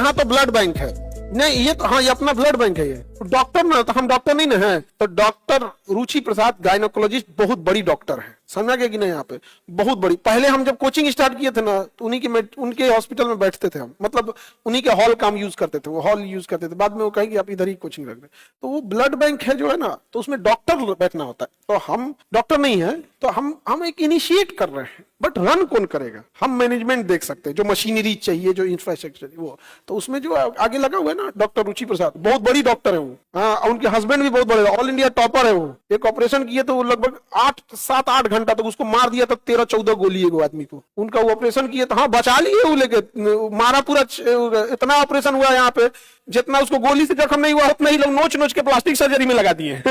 यहाँ तो blood bank है, नहीं ये तो हाँ ये अपना ब्लड बैंक है। ये डॉक्टर ना, तो हम डॉक्टर नहीं ना है, तो डॉक्टर रुचि प्रसाद गायनोकोलॉजिस्ट बहुत बड़ी डॉक्टर है, समझा गया कि नहीं? यहाँ पे बहुत बड़ी। पहले हम जब कोचिंग स्टार्ट किए थे ना, तो उनके हॉस्पिटल में बैठते थे हम, मतलब उन्हीं के हॉल काम यूज करते थे, वो हॉल यूज करते थे। बाद में वो कहेंगे आप इधर ही कोचिंग रख रहे। तो वो ब्लड बैंक है जो है ना, तो उसमें डॉक्टर बैठना होता है। तो हम डॉक्टर नहीं है, तो हम एक इनिशिएट कर रहे हैं, बट रन कौन करेगा? हम मैनेजमेंट देख सकते हैं, जो मशीनरी चाहिए, जो इंफ्रास्ट्रक्चर वो, तो उसमें जो आगे लगा हुआ है ना डॉक्टर रुचि प्रसाद, बहुत बड़ी डॉक्टर है वो। हाँ, उनके हस्बैंड भी बहुत बड़े, ऑल इंडिया टॉपर है वो। एक ऑपरेशन किए तो वो लगभग 7-8 घंटा तक उसको मार दिया था, 13-14 गोली वो आदमी को। उनका वो ऑपरेशन किए तो हाँ बचा लिए वो, लेके मारा पूरा। इतना ऑपरेशन हुआ यहाँ पे, जितना उसको गोली से जख्म नहीं हुआ उतना ही लोग नोच नोच के प्लास्टिक सर्जरी में लगा दिए।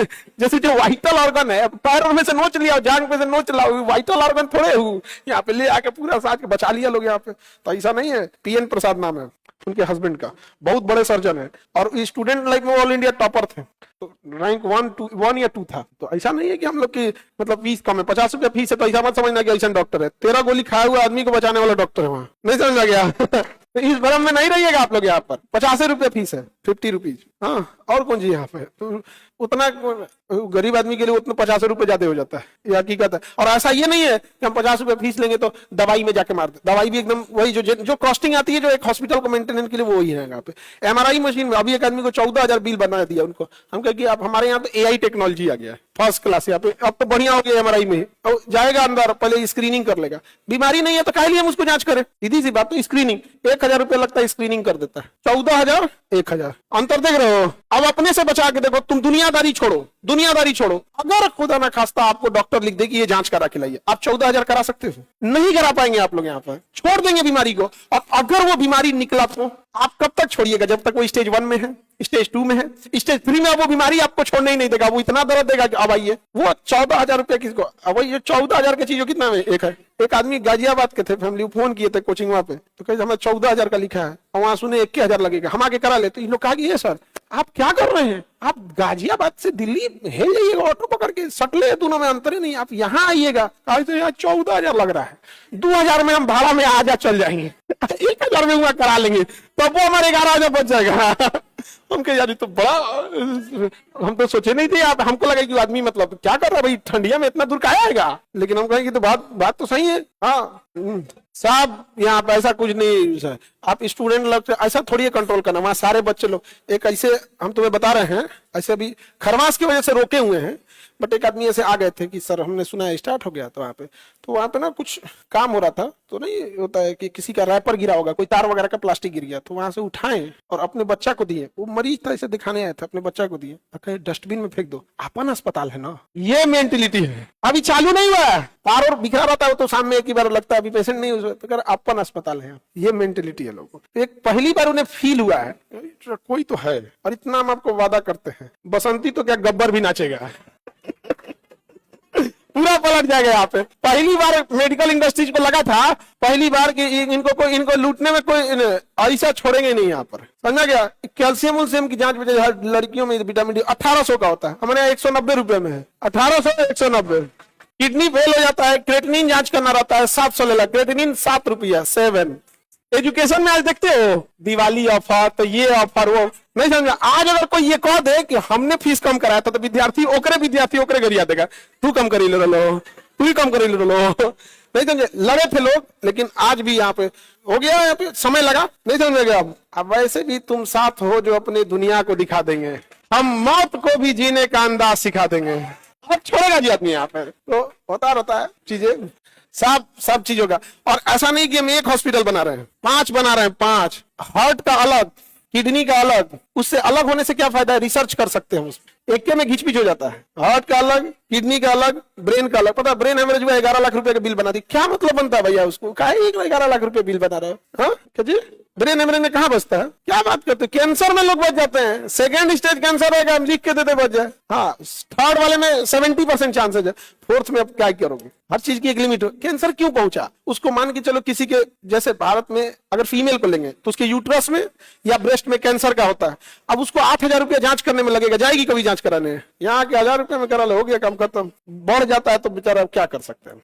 जैसे जो वाइटल ऑर्गन है, पैरों में से नोच लिया, जांग में से नोच लिया, वाइटल ऑर्गन थोड़े हूँ यहाँ पे ले आके पूरा साथ के बचा लिया लोग यहाँ पे। तो ऐसा नहीं है। पीएन प्रसाद नाम है उनके हस्बैंड का, बहुत बड़े सर्जन है, और स्टूडेंट लाइफ में ऑल इंडिया टॉपर थे, तो रैंक 1 या 2 था। तो ऐसा नहीं है कि हम लोग की मतलब फीस कम है, 50 रुपया फीस है, तो ऐसा मत समझना कि ऐसा डॉक्टर है। 13 गोली खाया हुआ आदमी को बचाने वाला डॉक्टर है वहां, नहीं समझा गया? तो इस भरम में नहीं रहिएगा आप लोग। यहाँ पर 50 रुपया फीस है, 50 रुपीज। हाँ, और कौन जी यहाँ पे तो उतना गरीब आदमी के लिए उतना 50 रुपए ज्यादा हो जाता है, ये हकीकत है। और ऐसा ये नहीं है कि हम 50 रुपए फीस लेंगे तो दवाई में जाके मार दे। दवाई भी एकदम वही जो कॉस्टिंग आती है, जो एक हॉस्पिटल को मेंटेनेंस के लिए, वो वही है यहाँ पे। एमआरआई मशीन में अभी एक आदमी को 14,000 बिल बना दिया उनको। हम कहे कि आप हमारे यहाँ पे एआई टेक्नोलॉजी आ गया है, फर्स्ट क्लास यहाँ पे। अब तो बढ़िया हो गया एमआरआई में, और जाएगा अंदर, पहले स्क्रीनिंग कर लेगा। बीमारी नहीं है तो काहे लिए हम उसको जांच करें? सीधी सी बात। तो स्क्रीनिंग 1,000 रुपया लगता है, स्क्रीनिंग कर देता है। 14,000 1,000, अंतर देख रहे हो? अब अपने से बचा के देखो, तुम दुनियादारी छोड़ो, दुनियादारी छोड़ो। अगर खुदा ना खास्ता आपको डॉक्टर लिख दे कि ये जांच करा के लाइए, आप 14,000 करा सकते हो? नहीं करा पाएंगे आप लोग यहाँ पर, छोड़ देंगे बीमारी को। और अगर वो बीमारी निकला तो आप कब तक छोड़िएगा? जब तक वो स्टेज 1 में है, स्टेज 2 में है, स्टेज 3 में वो बीमारी आपको छोड़ने ही नहीं देगा। वो इतना दर्द देगा कि अब आइए। वो 14,000 रुपया किसको? अब ये 14,000 की चीज कितना में एक है। एक आदमी गाजियाबाद के थे, फैमिली फोन किए थे कोचिंग वहां पे, तो कहे हमें 14,000 का लिखा है, और वहां सुने 21,000 लगेगा, हम आके करा लेते। इन लोग कहा कि ये सर आप क्या कर रहे हैं? आप गाजियाबाद से दिल्ली हेल जाइएगा ऑटो पकड़ के, सटले दोनों में अंतर ही नहीं, आप यहाँ आइएगा। तो यहाँ 14,000 लग रहा है, 2,000 में हम भाड़ा में आ जा चल जाएंगे, 1,000 में हुआ करा लेंगे, तो वो हमारे 11,000 बच जाएगा। हम कहे यार तो बड़ा, हम तो सोचे नहीं थे। आप हमको लगा कि आदमी मतलब क्या कर रहा है भाई, ठंडिया में इतना दूर कहाँ आएगा? लेकिन हम कहेंगे तो बात तो सही है। हाँ साहब, यहाँ पे ऐसा कुछ नहीं है। आप स्टूडेंट लोग ऐसा थोड़ी कंट्रोल करना, वहां सारे बच्चे लोग एक ऐसे, हम तुम्हें बता रहे हैं, ऐसे अभी खरमास की वजह से रोके हुए हैं, बट एक आदमी ऐसे आ गए थे कि सर हमने सुना है स्टार्ट हो गया। तो वहाँ पे ना कुछ काम हो रहा था, तो नहीं होता है कि किसी का रैपर गिरा होगा, कोई तार वगैरह का प्लास्टिक गिर गया, तो वहां से उठाए और अपने बच्चा को दिए। वो मरीज था, इसे दिखाने आया था, अपने बच्चा को दिए, कहे डस्टबिन में फेंक दो, अपन अस्पताल है ना। ये मेंटेलिटी है, अभी चालू नहीं हुआ है। तार और बिखरा रहता है तो सामने एक ही बार लगता है, अभी पेशेंट नहीं हुआ तो अपन अस्पताल है। ये मेंटेलिटी है लोगों को। एक पहली बार उन्हें फील हुआ है कोई तो है, और इतना हम आपको वादा करते हैं, बसंती तो क्या गब्बर भी नाचेगा। पूरा पलट जाएगा यहाँ पे। पहली बार मेडिकल इंडस्ट्रीज को लगा था, पहली बार कि इनको लूटने में कोई ऐसा छोड़ेंगे नहीं यहाँ पर, समझा गया? कैल्शियम उल्शियम की जांच में लड़कियों में विटामिन डी 1800 का होता है, हमारे यहाँ 190 रुपए में है। 1800 190। किडनी फेल हो जाता है, क्रेटिनिन जांच करना रहता है, 700 ले ला, क्रेटिनिन 7 रुपया 7। एजुकेशन में आज देखते हो दिवाली ऑफर, तो ये ऑफर वो नहीं समझा। आज अगर कोई ये कह दे कि हमने फीस कम कराया था, तो विद्यार्थी ओकरे गरिया देगा, तू कम करी लो, तू ही कम करी लो, नहीं समझे? लड़े थे लोग, लेकिन आज भी यहाँ पे हो गया, यहाँ पे समय लगा, नहीं समझेगा। अब वैसे भी तुम साथ हो जो अपनी दुनिया को दिखा देंगे, हम मौत को भी जीने का अंदाज सिखा देंगे। अब छोड़ेगा जी आदमी यहाँ पे, तो होता रहता है चीजें, सब चीजों का। और ऐसा नहीं कि हम एक हॉस्पिटल बना रहे हैं, 5 बना रहे हैं, 5। हार्ट का अलग, किडनी का अलग। उससे अलग होने से क्या फायदा है? रिसर्च कर सकते हैं उसमें, एक में घिचपिच हो जाता है। हार्ट का अलग, किडनी का अलग, ब्रेन का अलग। पता है ब्रेन एवरेज में 11 लाख रुपए का बिल बना दी। क्या मतलब बनता है भैया उसको? काहे 11 लाख रुपए बिल बना रहे हो? हाँ क्या जी, ब्रेन एवरेज में कहाँ बचता है? क्या बात करते हो? कैंसर में लोग बच जाते हैं, सेकंड स्टेज कैंसर है, हम लिख के देते बच जाए। हाँ, थर्ड वाले में 70% चांसेज है, फोर्थ में अब क्या करोगे? हर चीज की एक लिमिट हो। कैंसर क्यों पहुंचा? उसको मान के चलो किसी के, जैसे भारत में अगर फीमेल को लेंगे तो उसके यूट्रस में या ब्रेस्ट में कैंसर का होता है। अब उसको 8,000 रुपया जांच करने में लगेगा, जाएगी कभी जांच कराने? यहाँ के 1,000 रुपये में करा लो, हो गया काम खत्म। बढ़ जाता है तो बेचारा क्या कर सकते हैं।